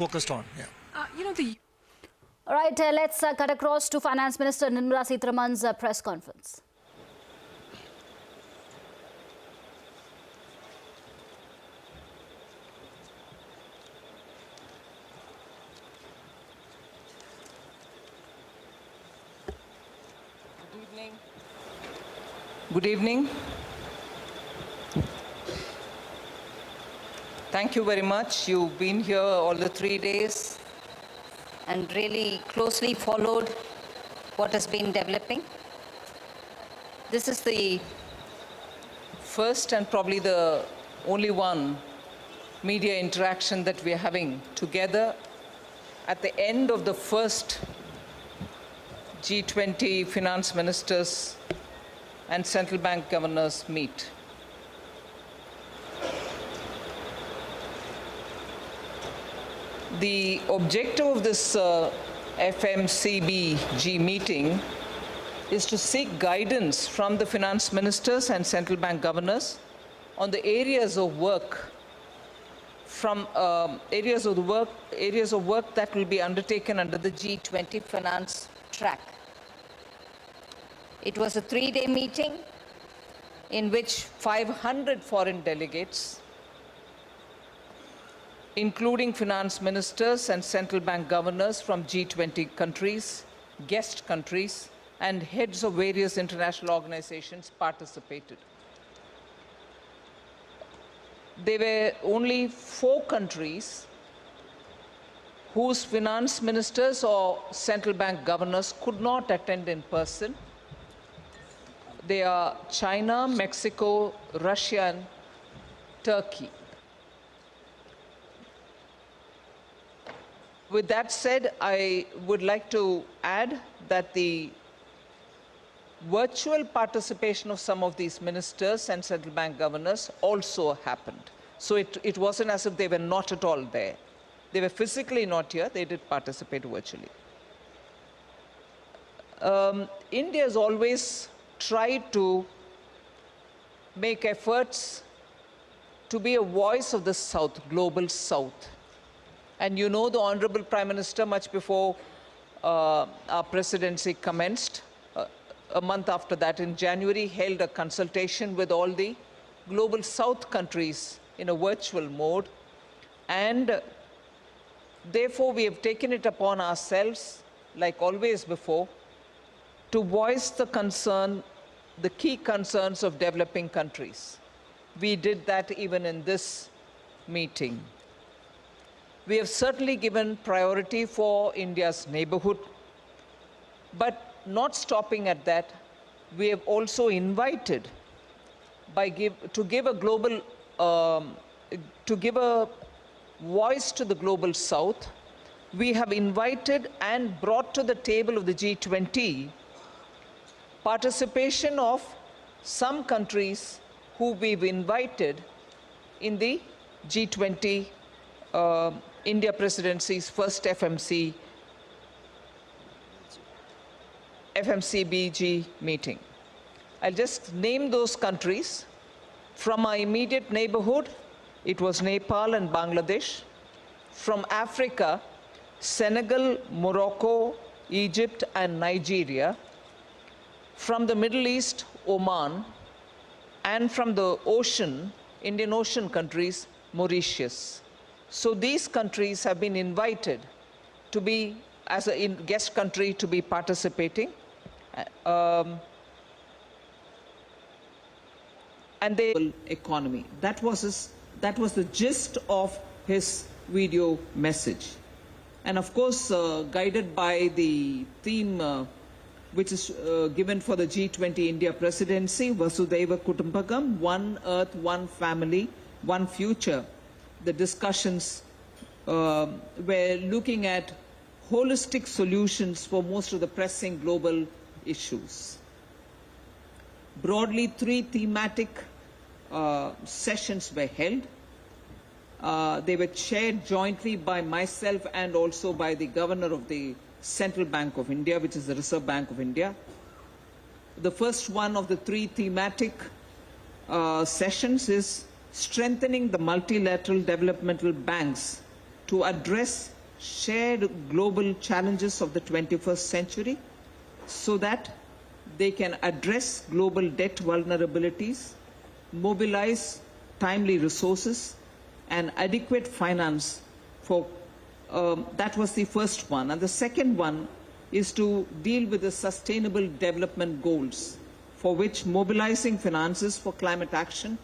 focused on. All right, let's cut across to Finance Minister Nirmala Sitharaman's press conference. Good evening. Thank you very much. You've been here all the 3 days and really closely followed what has been developing. This is the first and probably the only one media interaction that we are having together at the end of the first G20 finance ministers and central bank governors meet. The objective of this FMCBG meeting is to seek guidance from the finance ministers and central bank governors on the areas of work areas of work that will be undertaken under the G20 finance track. It was a 3-day meeting in which 500 foreign delegates, including finance ministers and central bank governors from G20 countries, guest countries, and heads of various international organizations participated. There were only 4 countries whose finance ministers or central bank governors could not attend in person. They are China, Mexico, Russia, and Turkey. With that said, I would like to add that the virtual participation of some of these ministers and central bank governors also happened. So it wasn't as if they were not at all there. They were physically not here, they did participate virtually. India has always tried to make efforts to be a voice of the South, global South. And you know the Honorable Prime Minister, much before our presidency commenced, a month after that, in January, held a consultation with all the global South countries in a virtual mode. And therefore, we have taken it upon ourselves, like always before, to voice the concern, the key concerns of developing countries. We did that even in this meeting. We have certainly given priority for India's neighborhood, but not stopping at that, we have also invited to give a voice to the global South. We have invited and brought to the table of the G20 participation of some countries who we've invited in the G20 India Presidency's first FMCBG meeting. I'll just name those countries. From our immediate neighborhood, it was Nepal and Bangladesh. From Africa, Senegal, Morocco, Egypt, and Nigeria. From the Middle East, Oman. And from the ocean, Indian Ocean countries, Mauritius. So these countries have been invited to be, as a guest country, to be participating. And the economy. That was the gist of his video message. And of course, guided by the theme which is given for the G20 India Presidency, Vasudhaiva Kutumbakam, One Earth, One Family, One Future. The discussions were looking at holistic solutions for most of the pressing global issues. Broadly, 3 thematic sessions were held. They were chaired jointly by myself and also by the Governor of the Central Bank of India, which is the Reserve Bank of India. The first one of the 3 thematic sessions is strengthening the multilateral developmental banks to address shared global challenges of the 21st century so that they can address global debt vulnerabilities, mobilize timely resources, and adequate finance for, that was the first one. And the second one is to deal with the sustainable development goals, for which mobilizing finances for climate action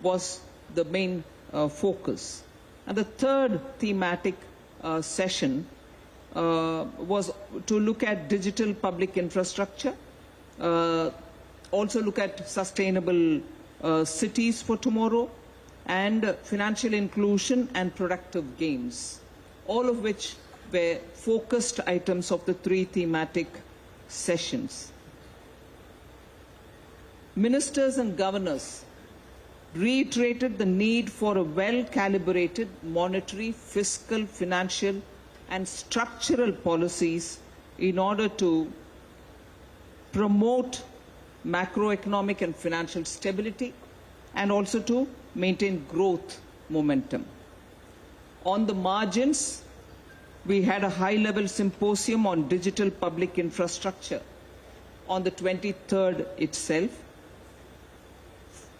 was the main focus. And the third thematic session was to look at digital public infrastructure, also look at sustainable cities for tomorrow, and financial inclusion and productive gains, all of which were focused items of the three thematic sessions. Ministers and governors reiterated the need for a well-calibrated monetary, fiscal, financial, and structural policies in order to promote macroeconomic and financial stability and also to maintain growth momentum. On the margins, we had a high-level symposium on digital public infrastructure on the 23rd itself.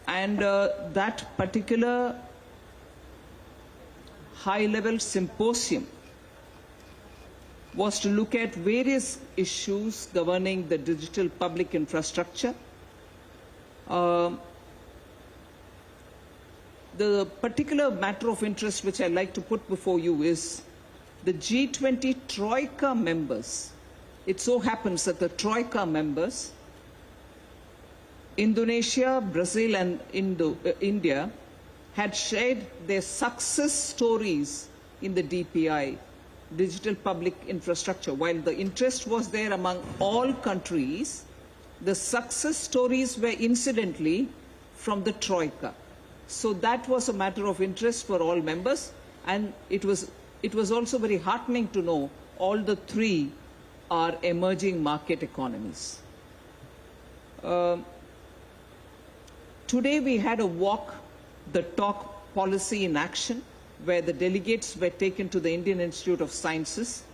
And that particular high-level symposium was to look at various issues governing the digital public infrastructure. The particular matter of interest which I'd like to put before you is the G20 Troika members. It so happens that the Troika members, Indonesia, Brazil, and India, had shared their success stories in the DPI, digital public infrastructure. While the interest was there among all countries, the success stories were incidentally from the Troika. So that was a matter of interest for all members, and it was also very heartening to know all the three are emerging market economies. Today we had a walk the talk policy in action, where the delegates were taken to the Indian Institute of Sciences,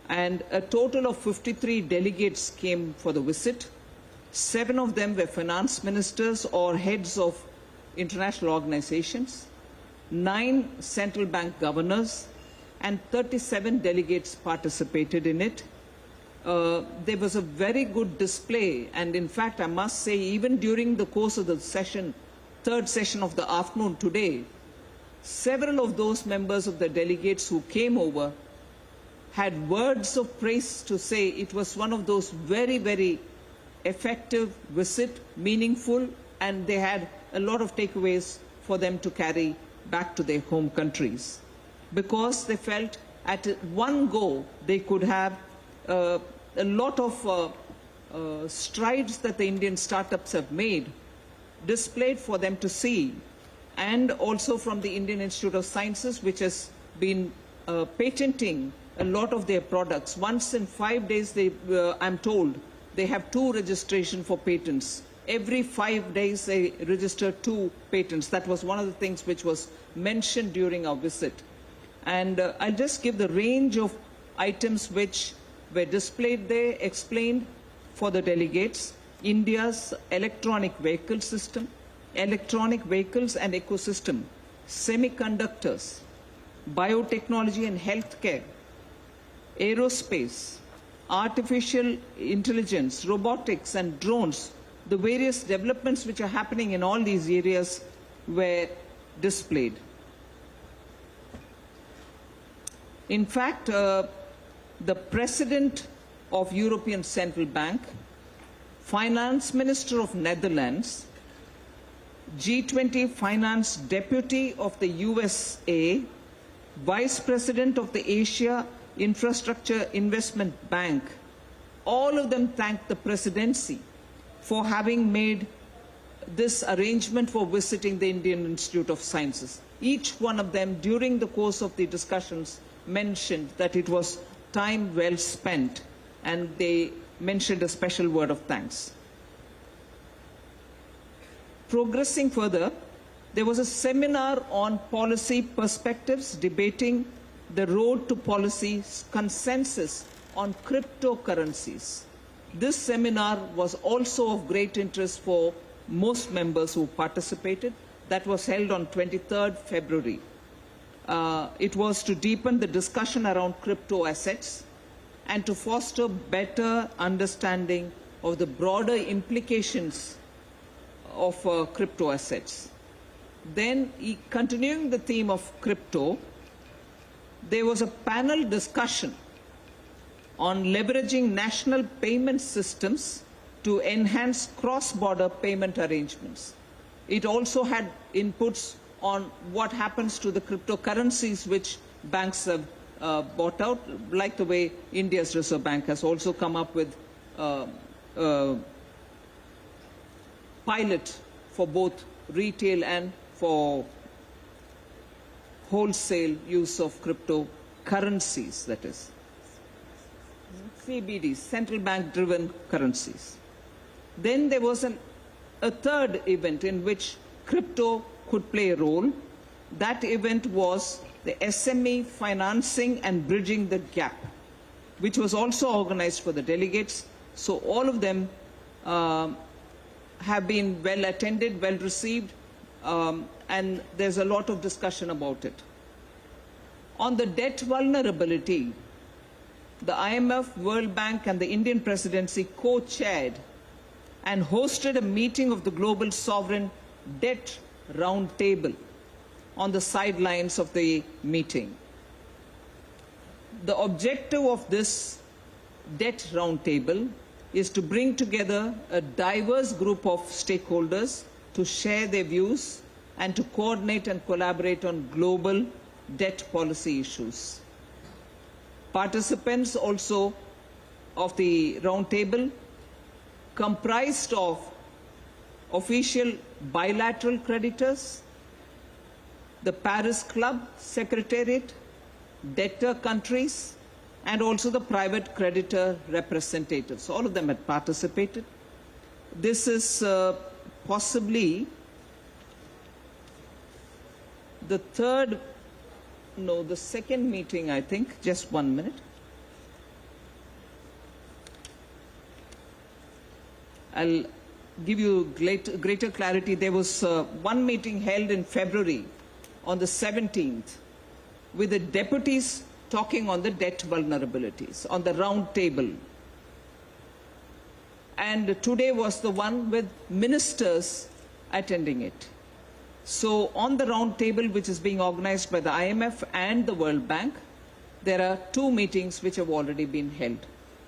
and a total of 53 delegates came for the visit. 7 of them were finance ministers or heads of international organizations, 9 central bank governors, and 37 delegates participated in it. There was a very good display, and in fact, I must say, even during the course of the session, third session of the afternoon today, several of those members of the delegates who came over had words of praise to say. It was one of those very, very effective visit, meaningful, and they had a lot of takeaways for them to carry back to their home countries, because they felt at one go they could have a lot of strides that the Indian startups have made displayed for them to see, and also from the Indian Institute of Sciences, which has been patenting a lot of their products. Once in 5 days, they, I'm told, they have 2 registration for patents. Every 5 days they register 2 patents. That was one of the things which was mentioned during our visit. And I'll just give the range of items which were displayed there, explained for the delegates. India's electronic vehicle system, electronic vehicles and ecosystem, semiconductors, biotechnology and healthcare, aerospace, artificial intelligence, robotics and drones. The various developments which are happening in all these areas were displayed. In fact, the President of European Central Bank, Finance Minister of Netherlands, G20 Finance Deputy of the USA, Vice President of the Asia Infrastructure Investment Bank, all of them thanked the Presidency for having made this arrangement for visiting the Indian Institute of Sciences. Each one of them, during the course of the discussions, mentioned that it was time well spent, and they mentioned a special word of thanks. Progressing further, there was a seminar on policy perspectives debating the road to policy consensus on cryptocurrencies. This seminar was also of great interest for most members who participated. That was held on 23rd February. It was to deepen the discussion around crypto assets and to foster better understanding of the broader implications of crypto assets. Then, continuing the theme of crypto, there was a panel discussion on leveraging national payment systems to enhance cross-border payment arrangements. It also had inputs on what happens to the cryptocurrencies which banks have bought out, like the way India's Reserve Bank has also come up with pilot for both retail and for wholesale use of cryptocurrencies, that is. CBDs, central bank driven currencies. Then there was a third event in which crypto could play a role. That event was the SME financing and bridging the gap, which was also organized for the delegates. So all of them have been well attended, well received, and there's a lot of discussion about it. On the debt vulnerability, the IMF, World Bank, and the Indian Presidency co-chaired and hosted a meeting of the Global Sovereign Debt Roundtable on the sidelines of the meeting. The objective of this debt roundtable is to bring together a diverse group of stakeholders to share their views and to coordinate and collaborate on global debt policy issues. Participants also of the roundtable comprised of official bilateral creditors, the Paris Club Secretariat, debtor countries, and also the private creditor representatives. All of them had participated. This is possibly the second meeting, I think. Just 1 minute. I'll give you greater clarity. There was one meeting held in February on the 17th with the deputies talking on the debt vulnerabilities on the round table. And today was the one with ministers attending it. So on the round table, which is being organized by the IMF and the World Bank, there are 2 meetings which have already been held,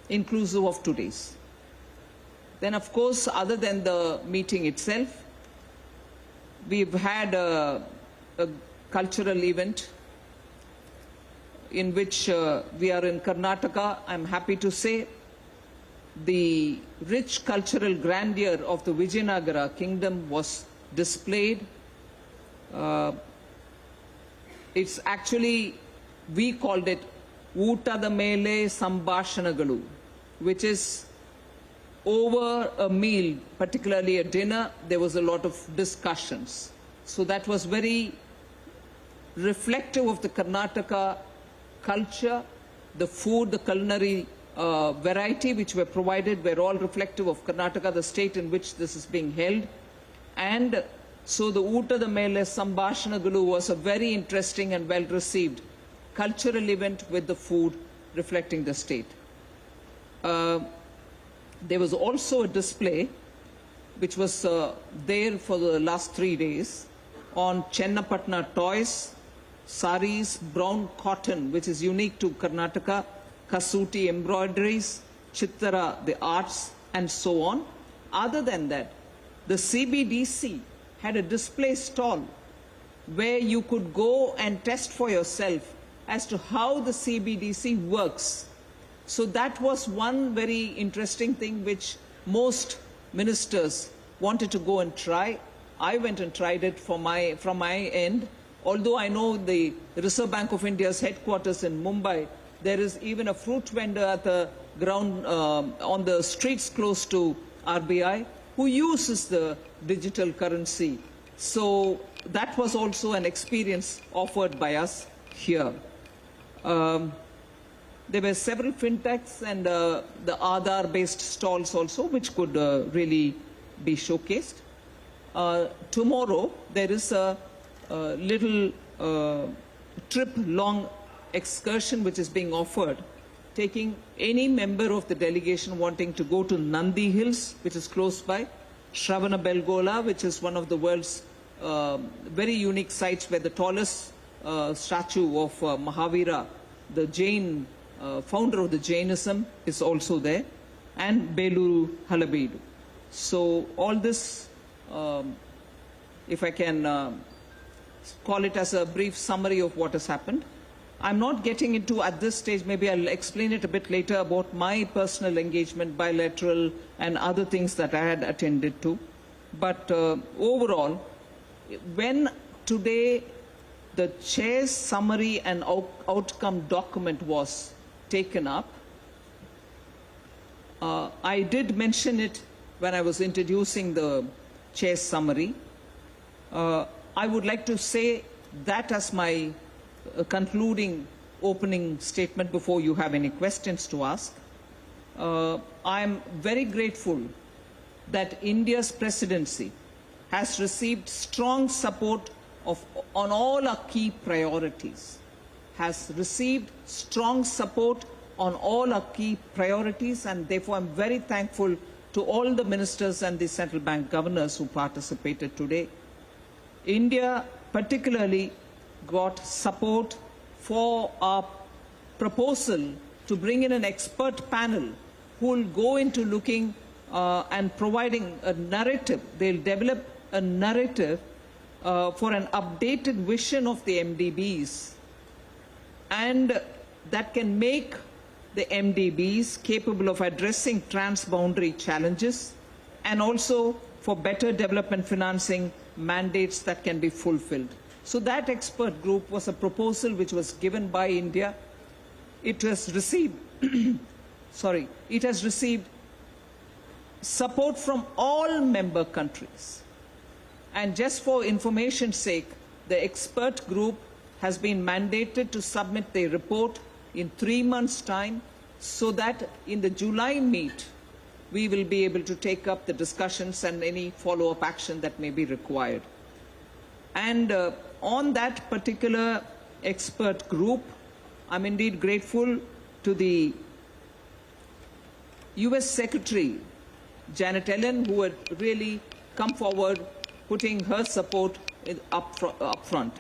inclusive of today's. Then, of course, other than the meeting itself, we've had a cultural event in which we are in Karnataka. I'm happy to say the rich cultural grandeur of the Vijayanagara kingdom was displayed. It's actually, we called it Uttada Mele Sambhashanagalu, which is over a meal, particularly a dinner, there was a lot of discussions. So that was very reflective of the Karnataka culture, the food, the culinary variety which were provided were all reflective of Karnataka, the state in which this is being held. And so the Uttada Mele Sambhashanagalu was a very interesting and well-received cultural event with the food reflecting the state. There was also a display which was there for the last 3 days on Chennapatna toys, saris, brown cotton, which is unique to Karnataka, Kasuti embroideries, Chittara, the arts, and so on. Other than that, the CBDC had a display stall where you could go and test for yourself as to how the CBDC works. So that was one very interesting thing which most ministers wanted to go and try. I went and tried it from my end. Although I know the Reserve Bank of India's headquarters in Mumbai, there is even a fruit vendor at the ground on the streets close to RBI who uses the digital currency. So that was also an experience offered by us here. There were several fintechs and the Aadhaar-based stalls also, which could really be showcased. Tomorrow, there is a little trip-long excursion which is being offered, taking any member of the delegation wanting to go to Nandi Hills, which is close by, Shravanabelgola, which is one of the world's very unique sites where the tallest statue of Mahavira, the Jain founder of the Jainism, is also there, and Bengaluru, Halabeedu. So all this, if I can call it as a brief summary of what has happened. I'm not getting into at this stage, maybe I'll explain it a bit later about my personal engagement, bilateral and other things that I had attended to. But overall, when today the chair's summary and outcome document was taken up, I did mention it when I was introducing the chair's summary. I would like to say that as my concluding opening statement before you have any questions to ask. I am very grateful that India's presidency has received strong support on all our key priorities, has received strong support on all our key priorities, and therefore I'm very thankful to all the ministers and the central bank governors who participated today. India particularly got support for our proposal to bring in an expert panel who will go into looking and providing a narrative. They'll develop a narrative for an updated vision of the MDBs, and that can make the MDBs capable of addressing transboundary challenges and also for better development financing mandates that can be fulfilled. So that expert group was a proposal which was given by India. It has received, it has received support from all member countries. And just for information's sake, the expert group has been mandated to submit their report in 3 months' time, so that in the July meet, we will be able to take up the discussions and any follow-up action that may be required. And on that particular expert group, I'm indeed grateful to the US Secretary, Janet Yellen, who had really come forward, putting her support up front.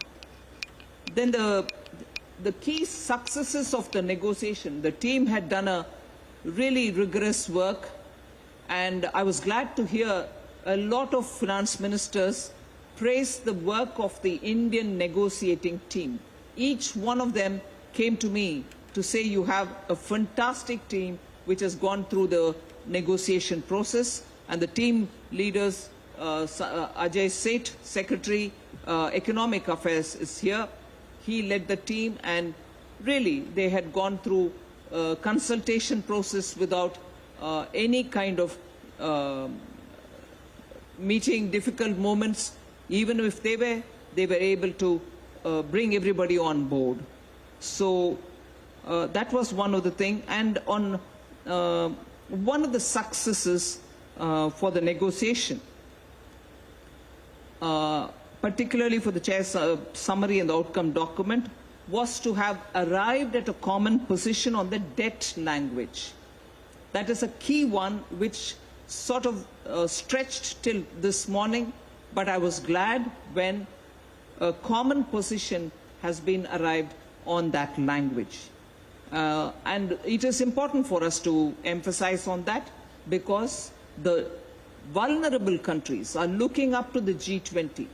Then the key successes of the negotiation, the team had done a really rigorous work, and I was glad to hear a lot of finance ministers praise the work of the Indian negotiating team. Each one of them came to me to say, you have a fantastic team which has gone through the negotiation process, and the team leaders, Ajay Seth, Secretary, Economic Affairs, is here. He led the team, and really they had gone through a consultation process without any kind of meeting difficult moments. Even if they were able to bring everybody on board. So that was one of the things. And on one of the successes for the negotiation, particularly for the chair's summary and the outcome document, was to have arrived at a common position on the debt language. That is a key one which sort of stretched till this morning, but I was glad when a common position has been arrived on that language. And it is important for us to emphasize on that, because the vulnerable countries are looking up to the G20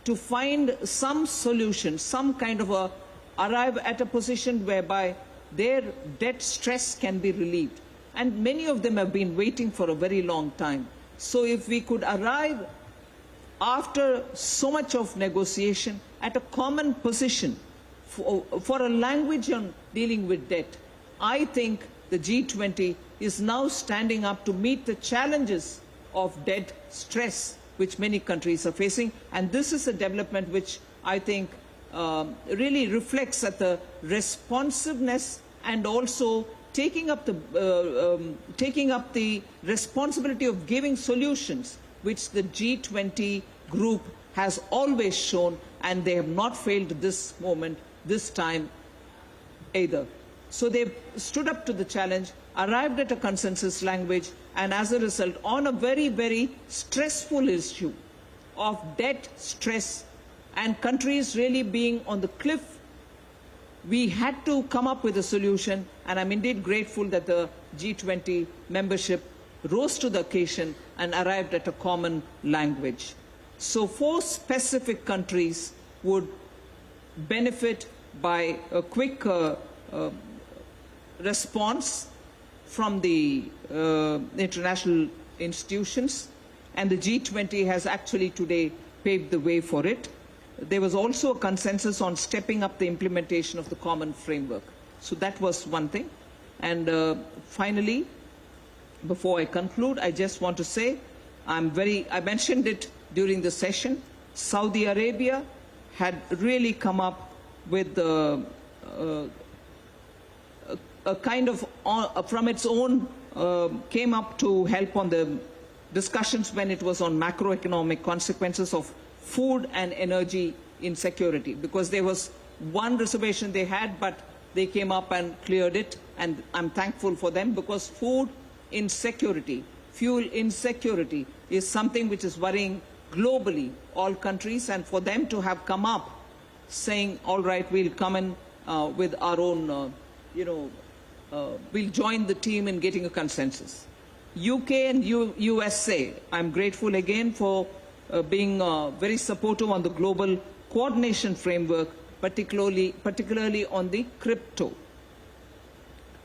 to find some solution, some kind of arrive at a position whereby their debt stress can be relieved. And many of them have been waiting for a very long time. So if we could arrive after so much of negotiation at a common position for a language on dealing with debt, I think the G20 is now standing up to meet the challenges of debt stress which many countries are facing. And this is a development which I think really reflects at the responsiveness and also taking up the responsibility of giving solutions, which the G20 group has always shown, and they have not failed this moment, this time either. So they stood up to the challenge, arrived at a consensus language, and as a result, on a very, very stressful issue of debt stress and countries really being on the cliff, we had to come up with a solution, and I'm indeed grateful that the G20 membership rose to the occasion and arrived at a common language. So 4 specific countries would benefit by a quick response from the international institutions, and the G20 has actually today paved the way for it. There was also a consensus on stepping up the implementation of the common framework. So that was one thing. And finally, before I conclude, I just want to say, I mentioned it during the session, Saudi Arabia had really come up with a kind of, from its own, came up to help on the discussions when it was on macroeconomic consequences of food and energy insecurity, because there was one reservation they had, but they came up and cleared it, and I'm thankful for them, because food insecurity, fuel insecurity is something which is worrying globally all countries, and for them to have come up saying, all right, we'll come in with our own, we'll join the team in getting a consensus. UK and USA, I'm grateful again for being very supportive on the global coordination framework, particularly on the crypto.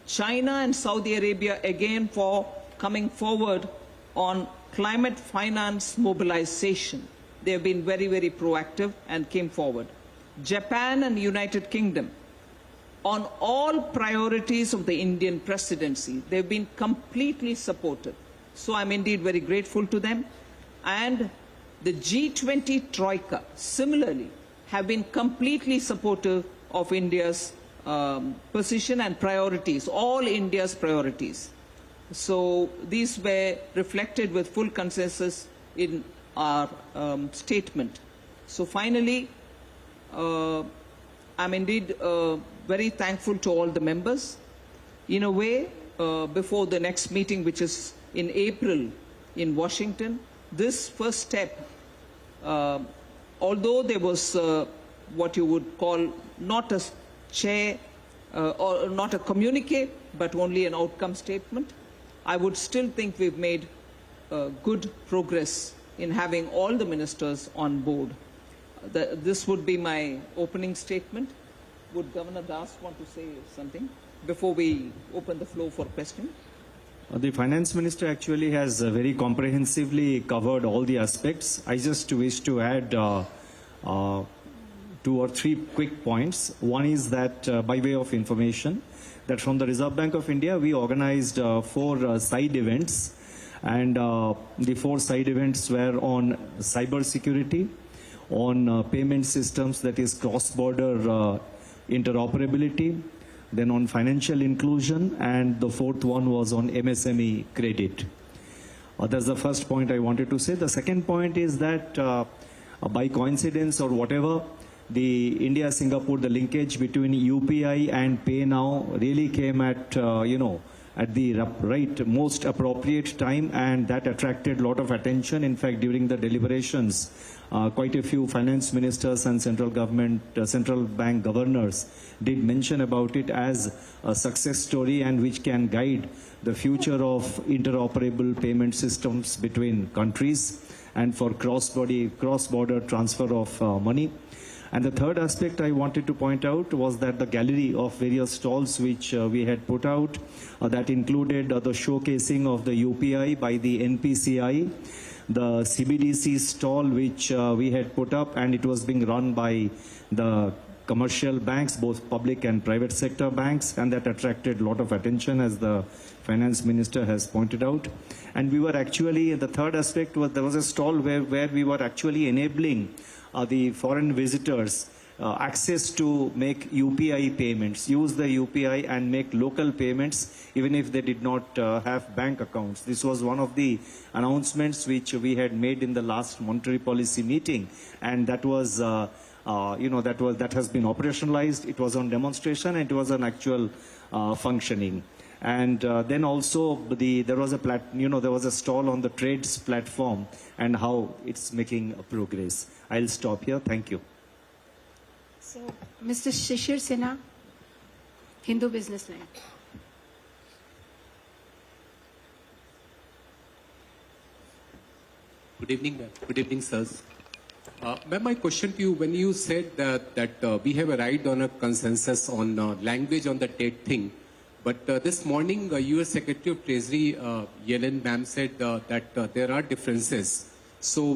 China and Saudi Arabia again for coming forward on climate finance mobilization. They have been very, very proactive and came forward. Japan and United Kingdom, on all priorities of the Indian presidency, they've been completely supportive. So I'm indeed very grateful to them. And the G20 Troika, similarly, have been completely supportive of India's position and priorities, all India's priorities. So these were reflected with full consensus in our statement. So finally, I'm indeed very thankful to all the members. In a way, before the next meeting, which is in April in Washington, this first step, although there was what you would call not a chair or not a communique, but only an outcome statement, I would still think we've made good progress in having all the ministers on board. This would be my opening statement. Would Governor Das want to say something before we open the floor for questions? The Finance Minister actually has very comprehensively covered all the aspects. I just wish to add 2 or 3 quick points. One is that, by way of information, that from the Reserve Bank of India, we organized 4 side events, and the 4 side events were on cyber security, on payment systems, that is cross-border interoperability, then on financial inclusion, and the 4th one was on MSME credit. That's the first point I wanted to say. The second point is that by coincidence or whatever, the India-Singapore, the linkage between UPI and Pay Now really came at, at the right, most appropriate time, and that attracted a lot of attention. In fact, during the deliberations, quite a few finance ministers and central government, central bank governors did mention about it as a success story and which can guide the future of interoperable payment systems between countries and for cross-border transfer of money. And the third aspect I wanted to point out was that the gallery of various stalls which we had put out, that included the showcasing of the UPI by the NPCI, the CBDC stall which we had put up, and it was being run by the commercial banks, both public and private sector banks, and that attracted a lot of attention, as the Finance Minister has pointed out. And we were actually, the third aspect was there was a stall where we were actually enabling the foreign visitors access to make UPI payments, use the UPI and make local payments even if they did not have bank accounts. This was one of the announcements which we had made in the last monetary policy meeting, and that was that has been operationalized. It was on demonstration and it was an actual functioning. And then also there was a stall on the trades platform and how it's making progress. I'll stop here. Thank you. So, Mr. Shishir Sinha, Hindu Business Line. Good evening, ma'am. Good evening, sirs. Ma'am, my question to you, when you said that we have arrived on a consensus on language on the debt thing, but this morning, U.S. Secretary of Treasury Yellen, ma'am, said that there are differences. So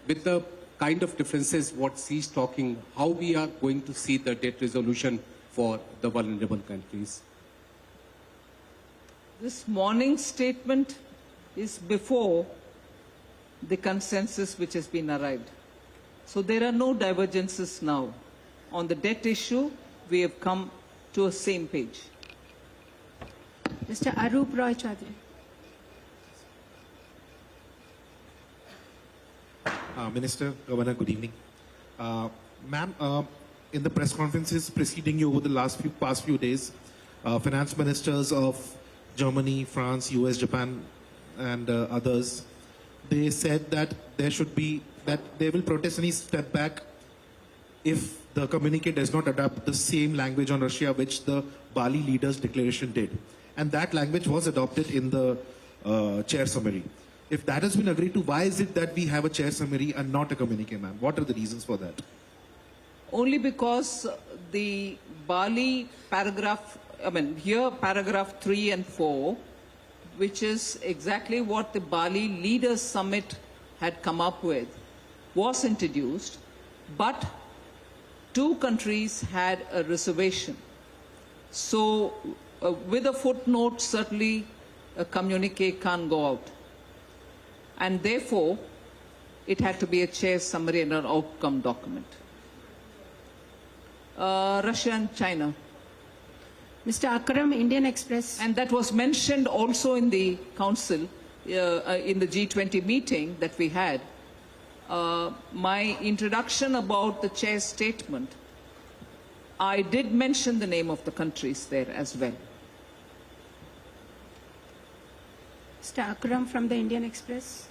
with the kind of differences what she's talking, how we are going to see the debt resolution for the vulnerable countries? This morning's statement is before the consensus which has been arrived. So there are no divergences now. On the debt issue, we have come to a same page. Mr. Arup Roy Chaudhary. Minister, Governor, good evening. Ma'am, in the press conferences preceding you over the past few days, finance ministers of Germany, France, US, Japan, and others, they said that they will protest any step back if the communique does not adopt the same language on Russia which the Bali leaders' declaration did. And that language was adopted in the chair summary. If that has been agreed to, why is it that we have a chair summary and not a communique, ma'am? What are the reasons for that? Only because the Bali paragraph, paragraph 3 and 4, which is exactly what the Bali Leaders Summit had come up with, was introduced, but two countries had a reservation. So, with a footnote, certainly a communique can't go out. And therefore, it had to be a chair summary and an outcome document. Russia and China. Mr. Akram, Indian Express. And that was mentioned also in the Council, in the G20 meeting that we had. My introduction about the chair's statement, I did mention the name of the countries there as well. Mr. Akram from the Indian Express.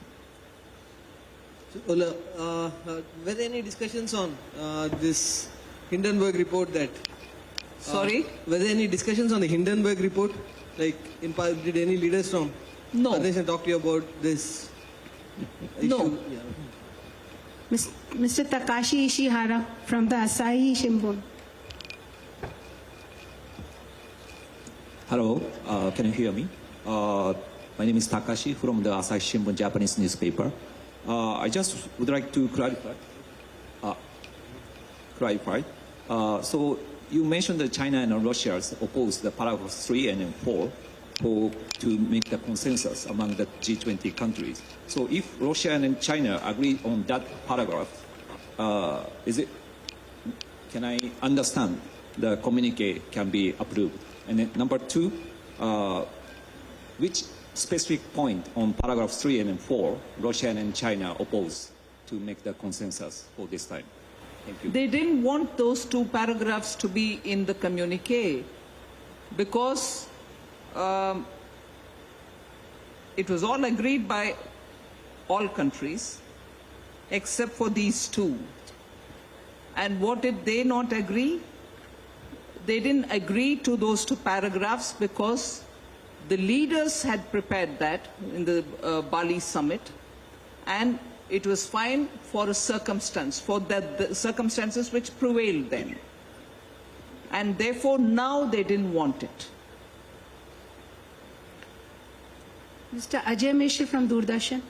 So, were there any discussions on this Hindenburg report that... Sorry? Were there any discussions on the Hindenburg report? Like, did any leaders from No. other nations talk to you about this issue? No. Yeah. Mr. Takashi Ishihara from the Asahi Shimbun. Hello, can you hear me? My name is Takashi from the Asahi Shimbun Japanese newspaper. I just would like to clarify. So you mentioned that China and Russia oppose the paragraphs 3 and 4 to make the consensus among the G20 countries. So if Russia and China agree on that paragraph, can I understand the communique can be approved? And then number 2, which specific point on paragraph 3 and 4 Russia and China oppose to make the consensus for this time? Thank you. They didn't want those two paragraphs to be in the communique because it was all agreed by all countries except for these two. And what did they not agree? They didn't agree to those two paragraphs because the leaders had prepared that in the Bali summit, and it was fine for a circumstance, for the circumstances which prevailed then. And therefore now they didn't want it. Mr. Ajay Mishra from Doordarshan.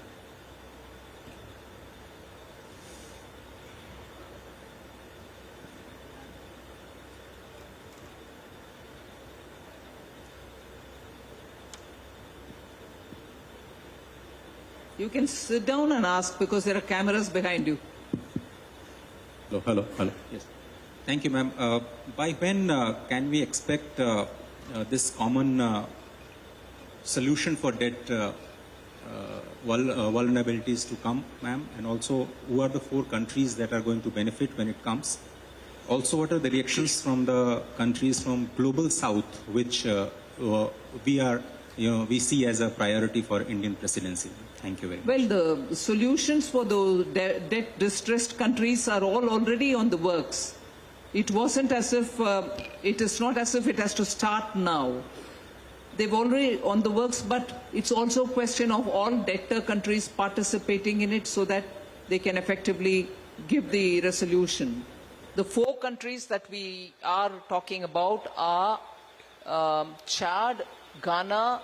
You can sit down and ask because there are cameras behind you. Hello. Yes. Thank you, ma'am. By when can we expect this common solution for debt vulnerabilities to come, ma'am? And also, who are the 4 countries that are going to benefit when it comes? Also, what are the reactions from the countries from Global South, which we see as a priority for Indian presidency? Thank you very much. Well, the solutions for the debt-distressed countries are all already on the works. It wasn't as if, it is not as if it has to start now. They've already on the works, but it's also a question of all debtor countries participating in it so that they can effectively give the resolution. The 4 countries that we are talking about are Chad, Ghana,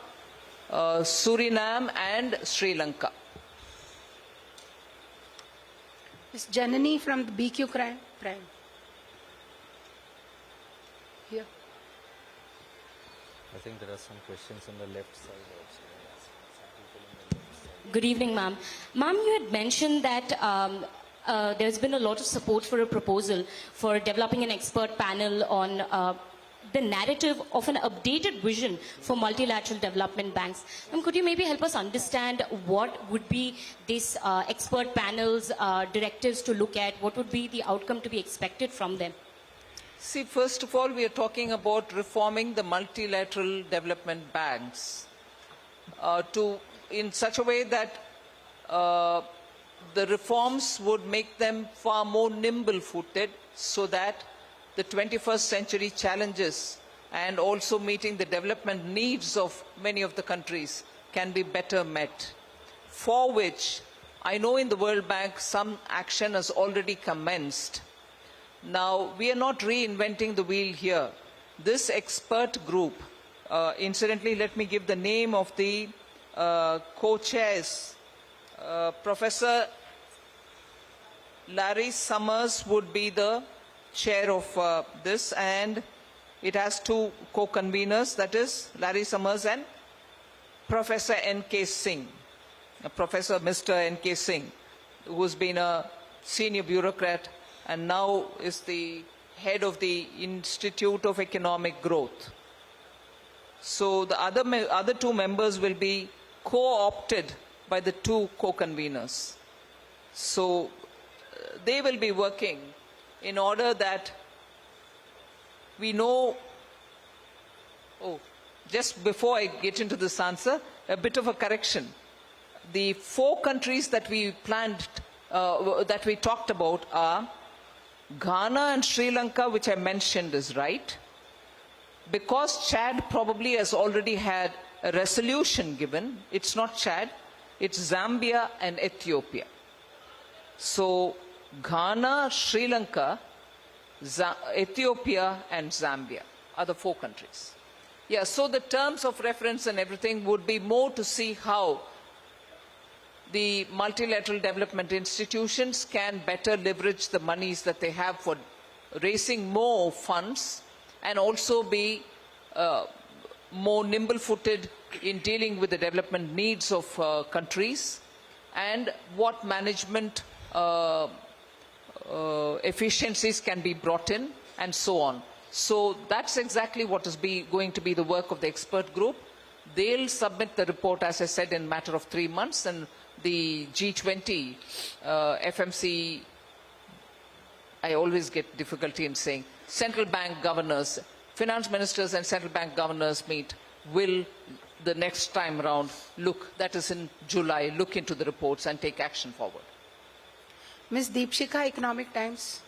Suriname and Sri Lanka. Ms. Janani from the BQ Prime. Here. I think there are some questions on the left side also. Good evening, ma'am. Ma'am, you had mentioned that there's been a lot of support for a proposal for developing an expert panel on the narrative of an updated vision for multilateral development banks. Could you maybe help us understand what would be this expert panel's directives to look at? What would be the outcome to be expected from them? See, first of all, we are talking about reforming the multilateral development banks in such a way that the reforms would make them far more nimble-footed so that the 21st century challenges and also meeting the development needs of many of the countries can be better met. For which, I know in the World Bank some action has already commenced. Now, we are not reinventing the wheel here. This expert group, incidentally, let me give the name of the co-chairs. Professor Larry Summers would be the chair of this, and it has 2 co-conveners, that is Larry Summers and Professor N.K. Singh, Professor Mr. N.K. Singh, who's been a senior bureaucrat and now is the head of the Institute of Economic Growth. So the other 2 members will be co-opted by the 2 co-conveners. So they will be working in order that we know. Just before I get into this answer, a bit of a correction. The 4 countries that we planned, that we talked about are Ghana and Sri Lanka, which I mentioned is right. Because Chad probably has already had a resolution given, it's not Chad, it's Zambia and Ethiopia. So Ghana, Sri Lanka, Ethiopia and Zambia are the 4 countries. Yeah, so the terms of reference and everything would be more to see how the multilateral development institutions can better leverage the monies that they have for raising more funds and also be more nimble-footed in dealing with the development needs of countries and what management efficiencies can be brought in and so on. So that's exactly what is going to be the work of the expert group. They'll submit the report, as I said, in a matter of 3 months, and the G20 FMC, I always get difficulty in saying, central bank governors, finance ministers and central bank governors meet, will the next time round look, that is in July, look into the reports and take action forward. Ms. Deepshika, Economic Times.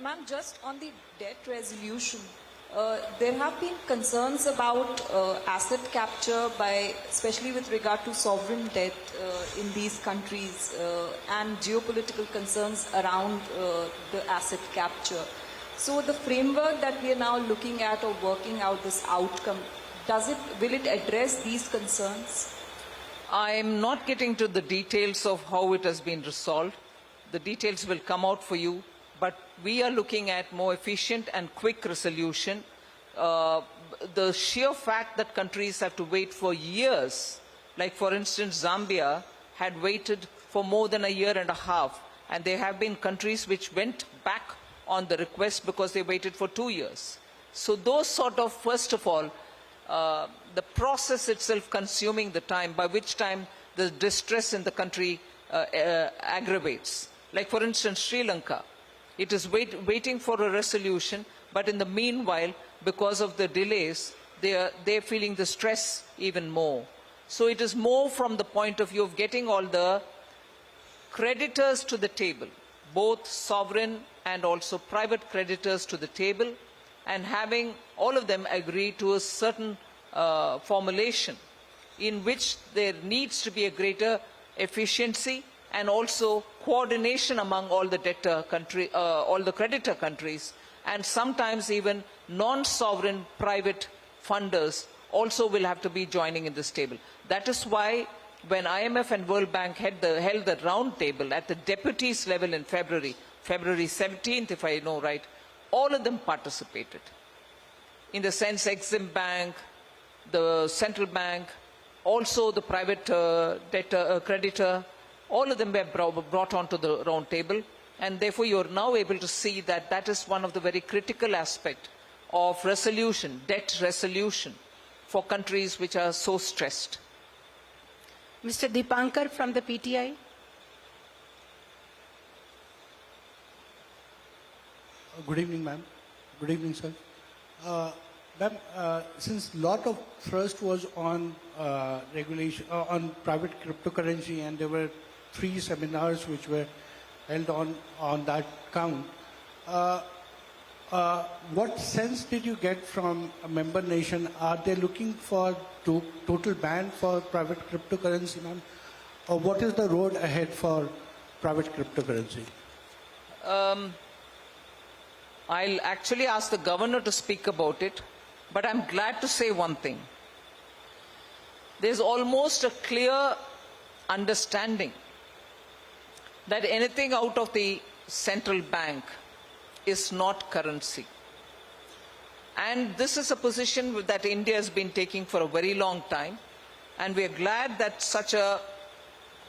Ma'am, just on the debt resolution, there have been concerns about asset capture by, especially with regard to sovereign debt in these countries and geopolitical concerns around the asset capture. So the framework that we are now looking at or working out this outcome, will it address these concerns? I'm not getting to the details of how it has been resolved. The details will come out for you, but we are looking at more efficient and quick resolution. The sheer fact that countries have to wait for years, like for instance Zambia had waited for more than a year and a half. And there have been countries which went back on the request because they waited for 2 years. So those sort of, first of all, the process itself consuming the time, by which time the distress in the country aggravates. Like for instance, Sri Lanka, it is waiting for a resolution, but in the meanwhile, because of the delays, they're feeling the stress even more. So it is more from the point of view of getting all the creditors to the table, both sovereign and also private creditors to the table, and having all of them agree to a certain formulation in which there needs to be a greater efficiency and also coordination among all the all the creditor countries, and sometimes even non-sovereign private funders also will have to be joining in this table. That is why when IMF and World Bank held the round table at the deputies level in February 17th, if I know right, all of them participated. In the sense, Exim Bank, the central bank, also the private creditor, all of them were brought onto the round table, and therefore you are now able to see that that is one of the very critical aspects of resolution, debt resolution, for countries which are so stressed. Mr. Dipankar from the PTI. Good evening, ma'am. Good evening, sir. Ma'am, since lot of thrust was on regulation, on private cryptocurrency, and there were 3 seminars which were held on that count, what sense did you get from a member nation? Are they looking for total ban for private cryptocurrency, ma'am? Or what is the road ahead for private cryptocurrency? I'll actually ask the governor to speak about it, but I'm glad to say one thing. There's almost a clear understanding that anything out of the central bank is not currency. And this is a position that India has been taking for a very long time, and we are glad that such a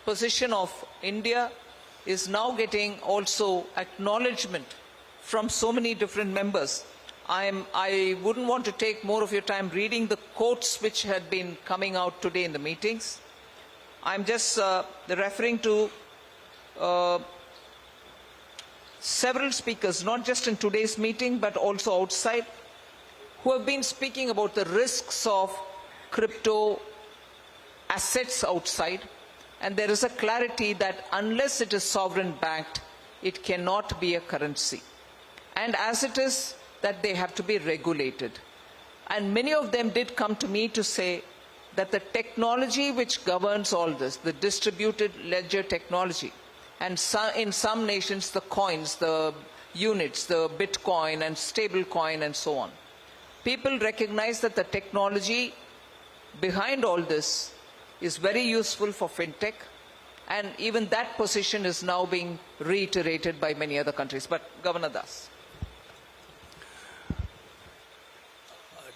position of India is now getting also acknowledgement from so many different members. I wouldn't want to take more of your time reading the quotes which had been coming out today in the meetings. I'm just referring to several speakers, not just in today's meeting, but also outside, who have been speaking about the risks of crypto assets outside. And there is a clarity that unless it is sovereign backed, it cannot be a currency. And as it is, that they have to be regulated. And many of them did come to me to say that the technology which governs all this, the distributed ledger technology, and in some nations the coins, the units, the Bitcoin and stable coin and so on, people recognize that the technology behind all this is very useful for fintech, and even that position is now being reiterated by many other countries. But Governor Das.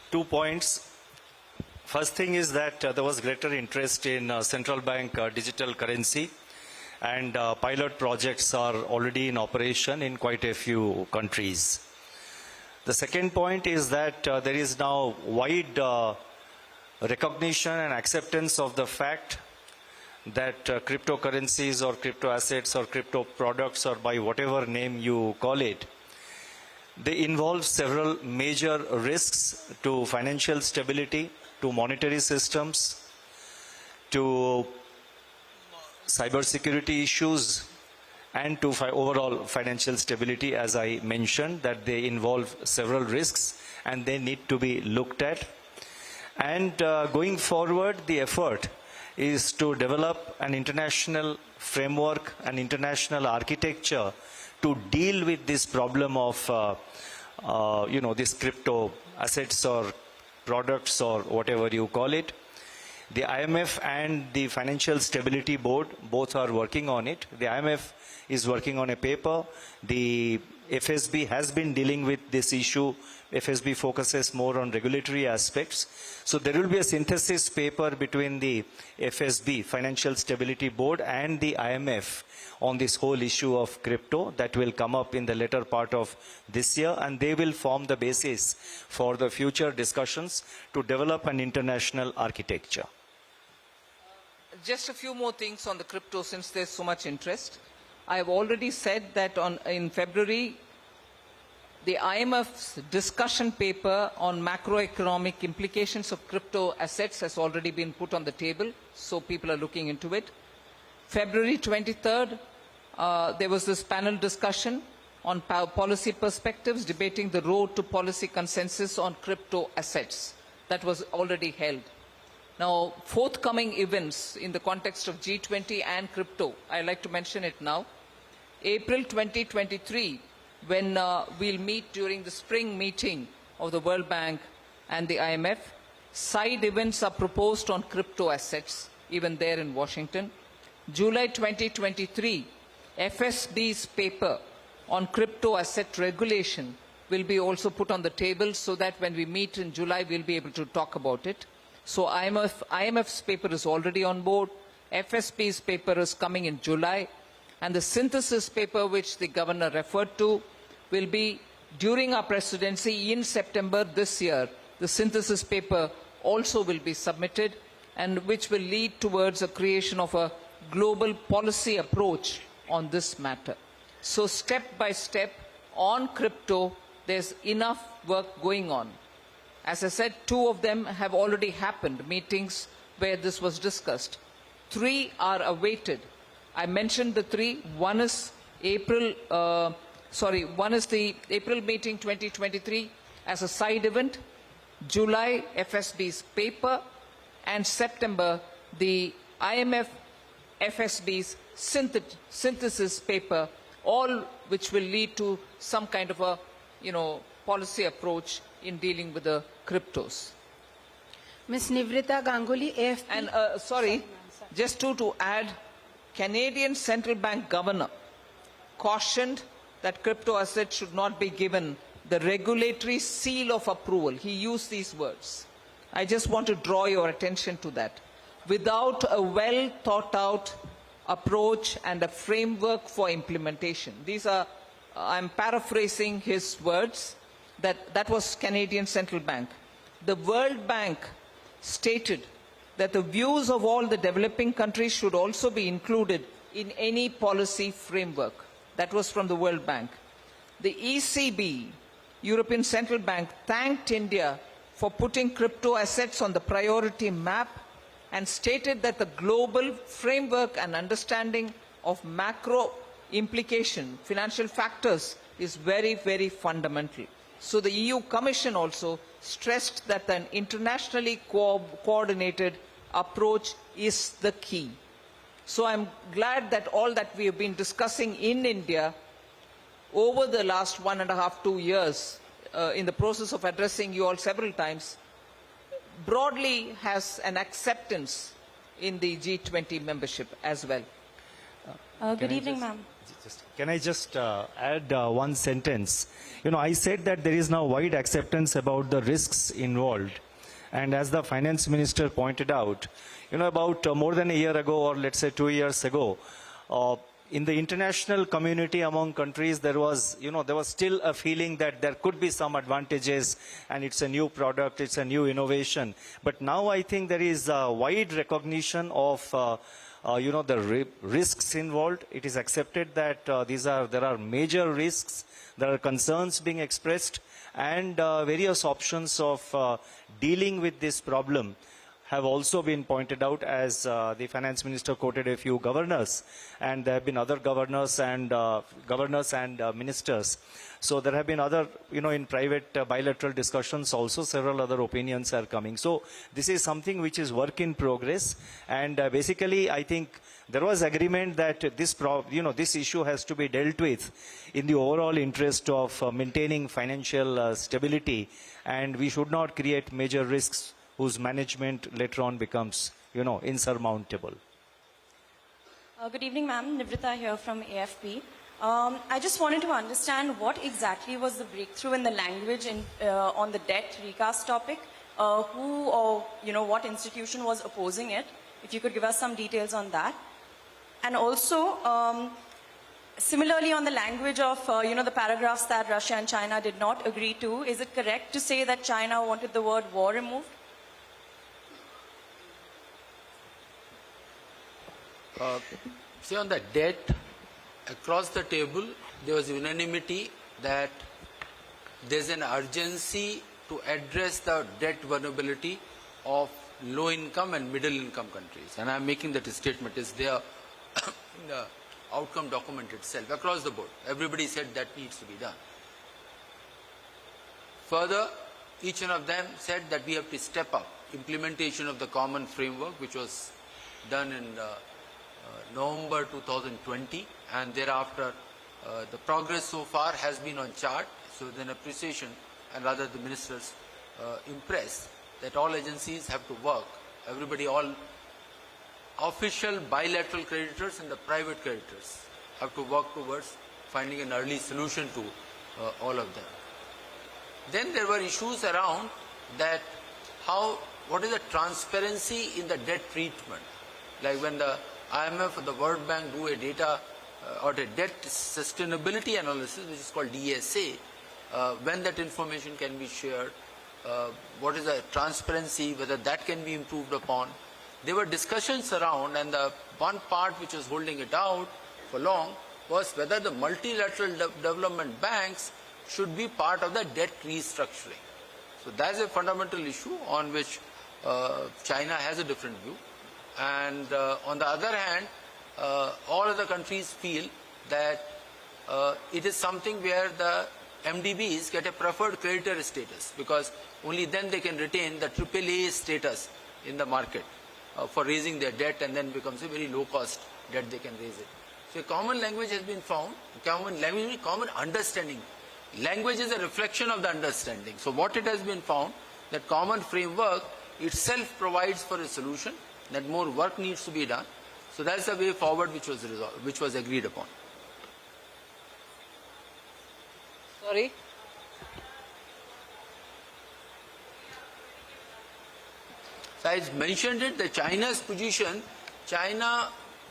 2 points. First thing is that there was greater interest in central bank digital currency, and pilot projects are already in operation in quite a few countries. The second point is that there is now wide recognition and acceptance of the fact that cryptocurrencies or crypto assets or crypto products, or by whatever name you call it, they involve several major risks to financial stability, to monetary systems, to cybersecurity issues, and to overall financial stability. As I mentioned, that they involve several risks and they need to be looked at. And going forward, the effort is to develop an international framework, an international architecture to deal with this problem of, these crypto assets or products or whatever you call it. The IMF and the Financial Stability Board both are working on it. The IMF is working on a paper. The FSB has been dealing with this issue. FSB focuses more on regulatory aspects. So there will be a synthesis paper between the FSB, Financial Stability Board, and the IMF on this whole issue of crypto that will come up in the later part of this year, and they will form the basis for the future discussions to develop an international architecture. Just a few more things on the crypto since there's so much interest. I have already said that in February, the IMF's discussion paper on macroeconomic implications of crypto assets has already been put on the table, so people are looking into it. February 23rd, there was this panel discussion on policy perspectives, debating the road to policy consensus on crypto assets. That was already held. Now, forthcoming events in the context of G20 and crypto, I'd like to mention it now. April 2023, when we'll meet during the spring meeting of the World Bank and the IMF, side events are proposed on crypto assets, even there in Washington. July 2023, FSB's paper on crypto asset regulation will be also put on the table so that when we meet in July, we'll be able to talk about it. So IMF's paper is already on board. FSB's paper is coming in July. And the synthesis paper, which the governor referred to, will be during our presidency in September this year. The synthesis paper also will be submitted, and which will lead towards a creation of a global policy approach on this matter. So step by step on crypto, there's enough work going on. As I said, 2 of them have already happened, meetings where this was discussed. 3 are awaited. I mentioned the 3. One is the April meeting 2023 as a side event, July FSB's paper, and September the IMF FSB's synthesis paper, all which will lead to some kind of a policy approach in dealing with the cryptos. Ms. Nivrita Ganguly, AFP. And just to add, Canadian Central Bank Governor cautioned that crypto assets should not be given the regulatory seal of approval. He used these words. I just want to draw your attention to that. Without a well thought out approach and a framework for implementation. These are, I'm paraphrasing his words, that was Canadian Central Bank. The World Bank stated that the views of all the developing countries should also be included in any policy framework. That was from the World Bank. The ECB, European Central Bank, thanked India for putting crypto assets on the priority map and stated that the global framework and understanding of macro implication, financial factors, is very, very fundamental. So the EU Commission also stressed that an internationally coordinated approach is the key. So I'm glad that all that we have been discussing in India over the last 1.5 to 2 years, in the process of addressing you all several times, broadly has an acceptance in the G20 membership as well. Good evening, ma'am. Can I just add one sentence? I said that there is now wide acceptance about the risks involved. And as the finance minister pointed out, about more than a year ago, or let's say 2 years ago, in the international community among countries, there was still a feeling that there could be some advantages and it's a new product, it's a new innovation. But now I think there is a wide recognition of the risks involved. It is accepted that there are major risks, there are concerns being expressed, and various options of dealing with this problem have also been pointed out, as the finance minister quoted a few governors, and there have been other governors and ministers. So there have been other, in private bilateral discussions also, several other opinions are coming. So this is something which is work in progress, and basically I think there was agreement that this issue has to be dealt with in the overall interest of maintaining financial stability, and we should not create major risks whose management later on becomes, insurmountable. Good evening, ma'am. Nivrita here from AFP. I just wanted to understand what exactly was the breakthrough in the language on the debt recast topic. Who or what institution was opposing it? If you could give us some details on that. And also, similarly on the language of the paragraphs that Russia and China did not agree to, is it correct to say that China wanted the word war removed? See, on the debt, across the table, there was unanimity that there's an urgency to address the debt vulnerability of low-income and middle-income countries. And I'm making that statement. It's there in the outcome document itself, across the board. Everybody said that needs to be done. Further, each one of them said that we have to step up implementation of the common framework, which was done in November 2020, and thereafter the progress so far has been on chart. So there's an appreciation, and rather the ministers impressed that all agencies have to work, everybody, all official bilateral creditors and the private creditors have to work towards finding an early solution to all of them. Then there were issues around that what is the transparency in the debt treatment? Like when the IMF or the World Bank do a data or a debt sustainability analysis, which is called DSA, when that information can be shared, what is the transparency, whether that can be improved upon. There were discussions around, and the one part which was holding it out for long was whether the multilateral development banks should be part of the debt restructuring. So that's a fundamental issue on which China has a different view. And on the other hand, all other countries feel that it is something where the MDBs get a preferred creditor status, because only then they can retain the AAA status in the market for raising their debt, and then becomes a very low cost debt they can raise it. So a common language has been found, common language, common understanding. Language is a reflection of the understanding. So what it has been found, that common framework itself provides for a solution, that more work needs to be done. So that's the way forward which was agreed upon. Sorry? So I mentioned it, that China's position, China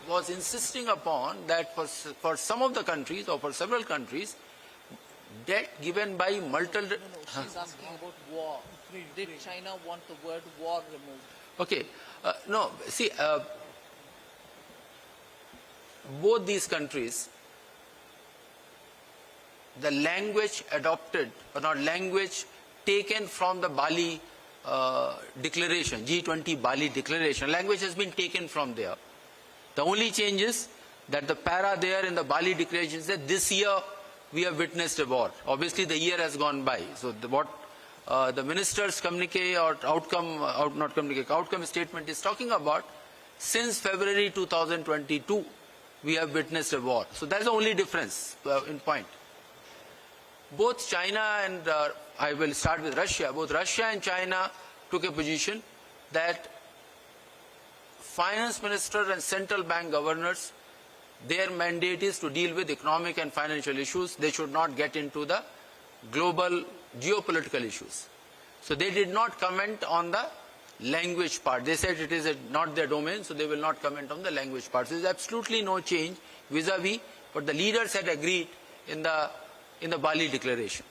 was insisting upon that for some of the countries, or for several countries, debt given by multiple... She's asking about war. Did China want the word war removed? Okay. No, see, both these countries, the language adopted, or not language taken from the Bali declaration, G20 Bali declaration, language has been taken from there. The only change is that the para there in the Bali declaration said this year we have witnessed a war. Obviously the year has gone by. So what the minister's communique or outcome statement is talking about, since February 2022 we have witnessed a war. So that's the only difference in point. Both China and I will start with Russia. Both Russia and China took a position that finance minister and central bank governors, their mandate is to deal with economic and financial issues. They should not get into the global geopolitical issues. So they did not comment on the language part. They said it is not their domain, so they will not comment on the language part. So there is absolutely no change vis-a-vis what the leaders had agreed in the Bali declaration.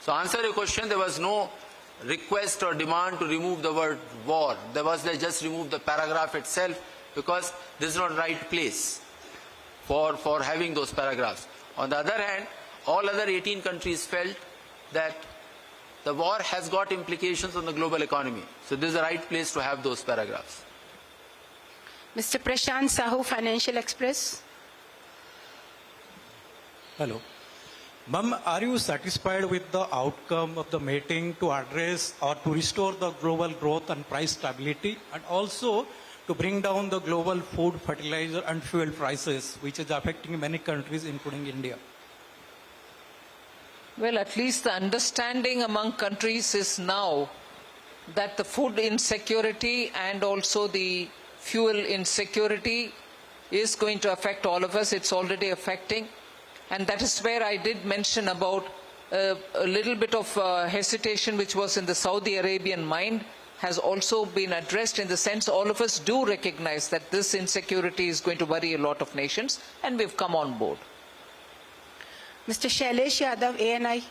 So answer your question, there was no request or demand to remove the word war. They just removed the paragraph itself, because this is not the right place for having those paragraphs. On the other hand, all other 18 countries felt that the war has got implications on the global economy. So this is the right place to have those paragraphs. Mr. Prashant Sahu, Financial Express. Hello. Ma'am, are you satisfied with the outcome of the meeting to address or to restore the global growth and price stability, and also to bring down the global food, fertilizer and fuel prices, which is affecting many countries, including India? Well, at least the understanding among countries is now that the food insecurity and also the fuel insecurity is going to affect all of us. It's already affecting. And that is where I did mention about a little bit of hesitation which was in the Saudi Arabian mind has also been addressed, in the sense all of us do recognize that this insecurity is going to worry a lot of nations, and we've come on board. Mr. Shailesh Yadav, ANI.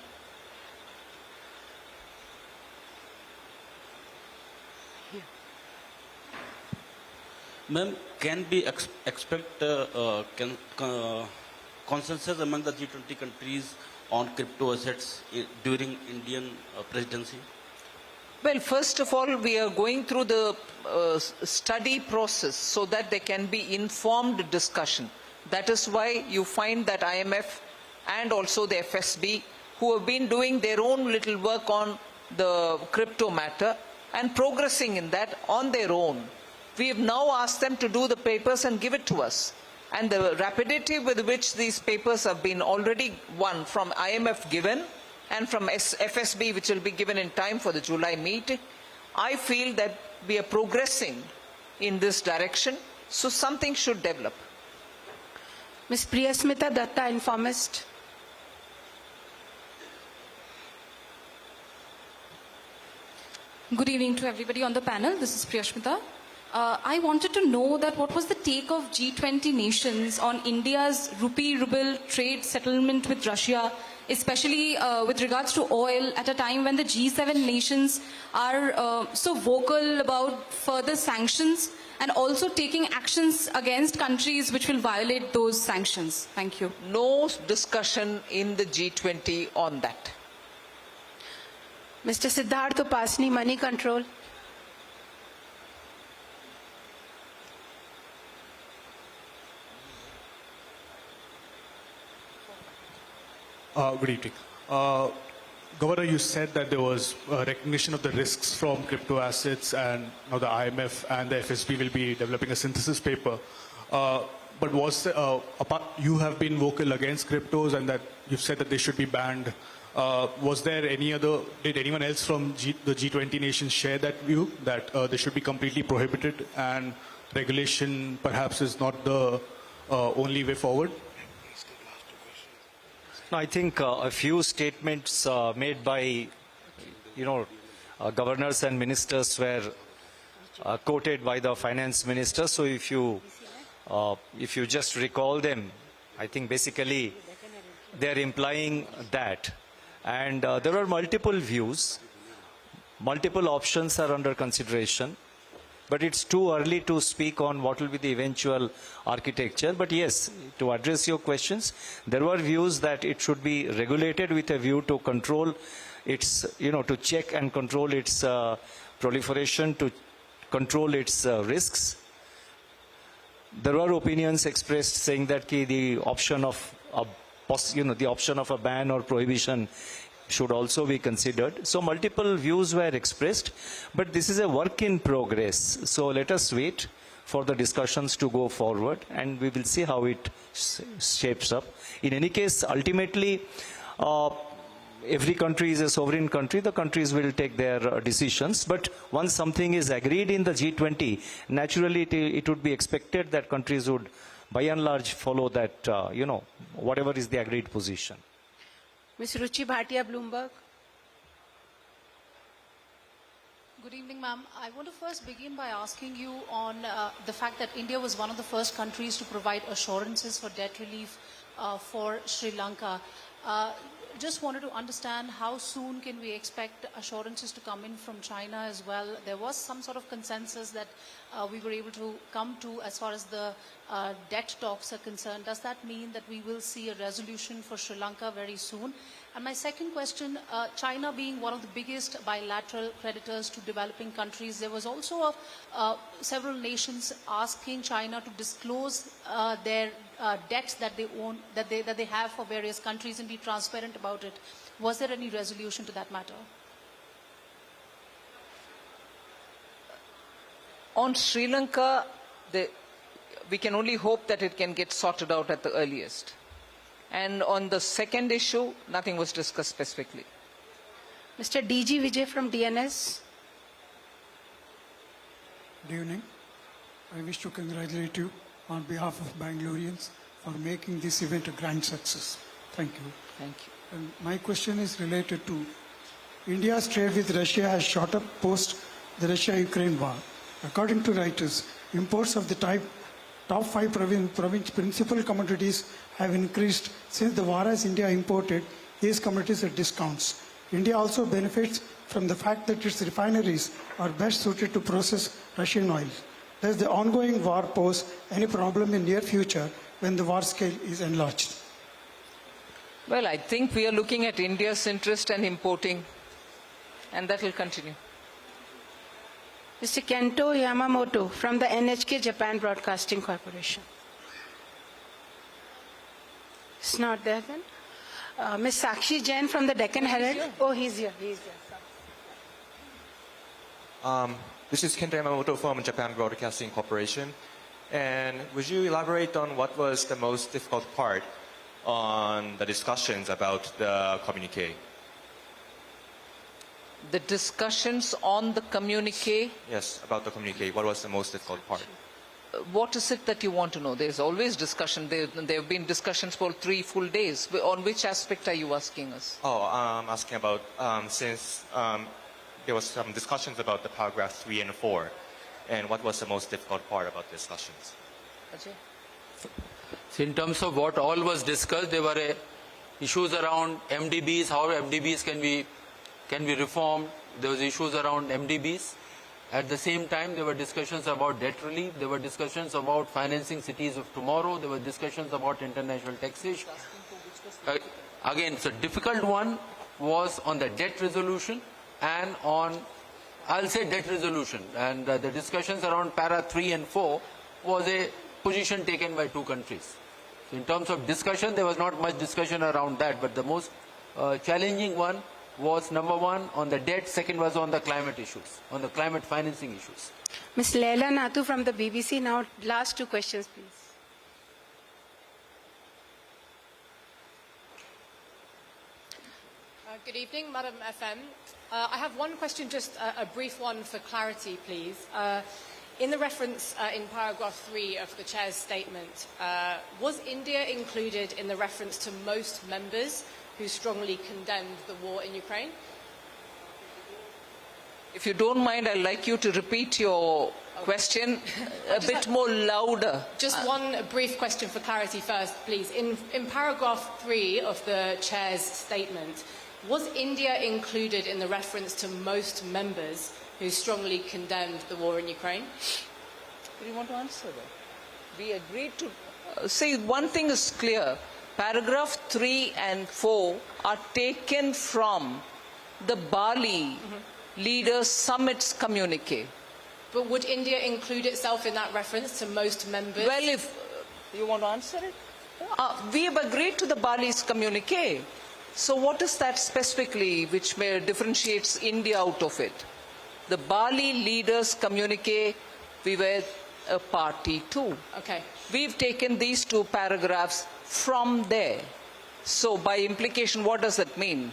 Ma'am, can we expect consensus among the G20 countries on crypto assets during Indian presidency? Well, first of all, we are going through the study process so that there can be informed discussion. That is why you find that IMF and also the FSB, who have been doing their own little work on the crypto matter and progressing in that on their own. We have now asked them to do the papers and give it to us. And the rapidity with which these papers have been already, one from IMF given, and from FSB, which will be given in time for the July meeting, I feel that we are progressing in this direction, so something should develop. Ms. Priyasmita Datta, Informist. Good evening to everybody on the panel. This is Priyasmita. I wanted to know that what was the take of G20 nations on India's rupee-ruble trade settlement with Russia, especially with regards to oil, at a time when the G7 nations are so vocal about further sanctions and also taking actions against countries which will violate those sanctions. Thank you. No discussion in the G20 on that. Mr. Siddharth Upasni, Money Control. Good evening. Governor, you said that there was recognition of the risks from crypto assets, and now the IMF and the FSB will be developing a synthesis paper. But was you have been vocal against cryptos, and that you've said that they should be banned. Was there any other? Did anyone else from the G20 nations share that view that they should be completely prohibited, and regulation perhaps is not the only way forward? I think a few statements made by, governors and ministers were quoted by the finance minister. So if you just recall them, I think basically they are implying that. And there are multiple views, multiple options are under consideration. But it's too early to speak on what will be the eventual architecture. But yes, to address your questions, there were views that it should be regulated with a view to control its, to check and control its proliferation, to control its risks. There were opinions expressed saying that the option of a ban or prohibition should also be considered. So multiple views were expressed, but this is a work in progress. So let us wait for the discussions to go forward, and we will see how it shapes up. In any case, ultimately, every country is a sovereign country. The countries will take their decisions. But once something is agreed in the G20, naturally it would be expected that countries would, by and large, follow that, whatever is the agreed position. Ms. Ruchi Bhatia, Bloomberg. Good evening, ma'am. I want to first begin by asking you on the fact that India was one of the first countries to provide assurances for debt relief for Sri Lanka. Just wanted to understand how soon can we expect assurances to come in from China as well. There was some sort of consensus that we were able to come to as far as the debt talks are concerned. Does that mean that we will see a resolution for Sri Lanka very soon? And my second question, China being one of the biggest bilateral creditors to developing countries, there was also several nations asking China to disclose their debts that they own, that they have for various countries, and be transparent about it. Was there any resolution to that matter? On Sri Lanka, we can only hope that it can get sorted out at the earliest. And on the second issue, nothing was discussed specifically. Mr. DG Vijay from DNS. Good evening. I wish to congratulate you on behalf of Bengalurians for making this event a grand success. Thank you. Thank you. And my question is related to India's trade with Russia has shot up post the Russia-Ukraine war. According to Reuters, imports of the top 5 principal commodities have increased since the war, as India imported these commodities at discounts. India also benefits from the fact that its refineries are best suited to process Russian oil. Does the ongoing war pose any problem in near future when the war scale is enlarged? Well, I think we are looking at India's interest and importing, and that will continue. Mr. Kento Yamamoto from the NHK Japan Broadcasting Corporation. It's not there then. Ms. Sakshi Jain from the Deccan Herald. Oh, he's here. He's here. This is Kento Yamamoto from Japan Broadcasting Corporation. And would you elaborate on what was the most difficult part on the discussions about the communique? The discussions on the communique. Yes, about the communique. What was the most difficult part? What is it that you want to know? There's always discussion. There have been discussions for 3 full days. On which aspect are you asking us? Oh, I'm asking about since there was some discussions about the paragraph 3 and 4, and what was the most difficult part about the discussions? Ajay? So in terms of what all was discussed, there were issues around MDBs, how MDBs can be reformed. There was issues around MDBs. At the same time, there were discussions about debt relief. There were discussions about financing cities of tomorrow. There were discussions about international taxation. Again, so difficult one was on the debt resolution and on, I'll say debt resolution. And the discussions around para 3 and 4 was a position taken by 2 countries. So in terms of discussion, there was not much discussion around that, but the most challenging one was number 1 on the debt, second was on the climate issues, on the climate financing issues. Ms. Leila Nathu from the BBC. Now, last 2 questions, please. Good evening, Madam FM. I have one question, just a brief one for clarity, please. In the reference in paragraph 3 of the Chair's statement, was India included in the reference to most members who strongly condemned the war in Ukraine? If you don't mind, I'd like you to repeat your question a bit more louder. Just one brief question for clarity first, please. In paragraph 3 of the Chair's statement, was India included in the reference to most members who strongly condemned the war in Ukraine? Do you want to answer that? We agreed to... see, one thing is clear. Paragraph 3 and 4 are taken from the Bali Leaders Summit's communique. But would India include itself in that reference to most members? Well, if you want to answer it, we have agreed to the Bali's communique. So what is that specifically which differentiates India out of it? The Bali Leaders communique, we were a party to. Okay. We've taken these 2 paragraphs from there. So by implication, what does that mean?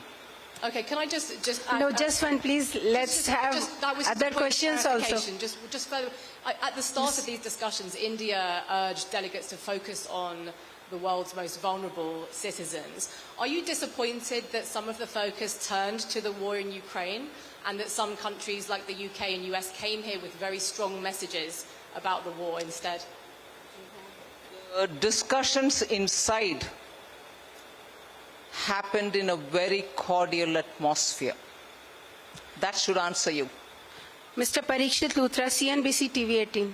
Okay, can I just add, no, just one, please. Let's have other questions also. Just further, at the start of these discussions, India urged delegates to focus on the world's most vulnerable citizens. Are you disappointed that some of the focus turned to the war in Ukraine and that some countries like the UK and US came here with very strong messages about the war instead? Discussions inside happened in a very cordial atmosphere. That should answer you. Mr. Parikshit Luthra, CNBC-TV18.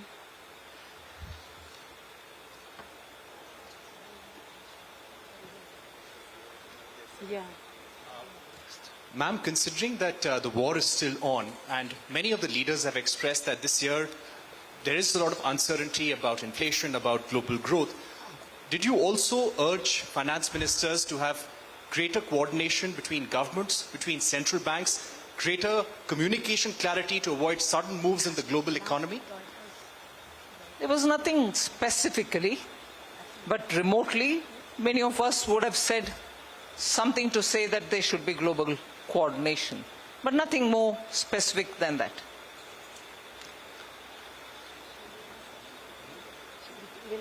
Yeah. Ma'am, considering that the war is still on and many of the leaders have expressed that this year there is a lot of uncertainty about inflation, about global growth, did you also urge finance ministers to have greater coordination between governments, between central banks, greater communication clarity to avoid sudden moves in the global economy? There was nothing specifically, but remotely, many of us would have said something to say that there should be global coordination, but nothing more specific than that. Will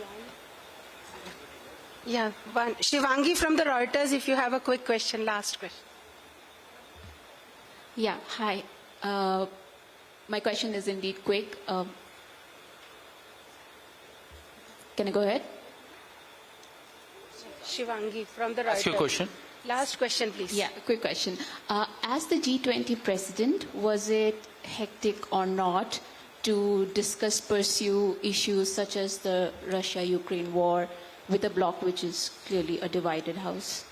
Yeah, Shivangi from the Reuters, if you have a quick question, last question. Yeah, hi. My question is indeed quick. Can I go ahead? Shivangi from the Reuters. Ask your question. Last question, please. Yeah, quick question. As the G20 president, was it hectic or not to discuss, pursue issues such as the Russia-Ukraine war with a bloc which is clearly a divided house?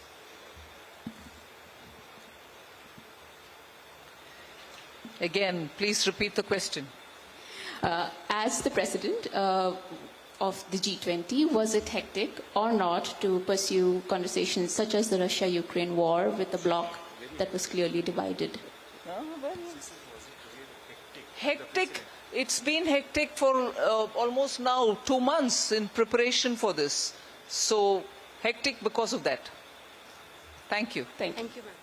Again, please repeat the question. As the president of the G20, was it hectic or not to pursue conversations such as the Russia-Ukraine war with a bloc that was clearly divided? Hectic? It's been hectic for almost now 2 months in preparation for this. So hectic because of that. Thank you. Thank you. Thank you, ma'am.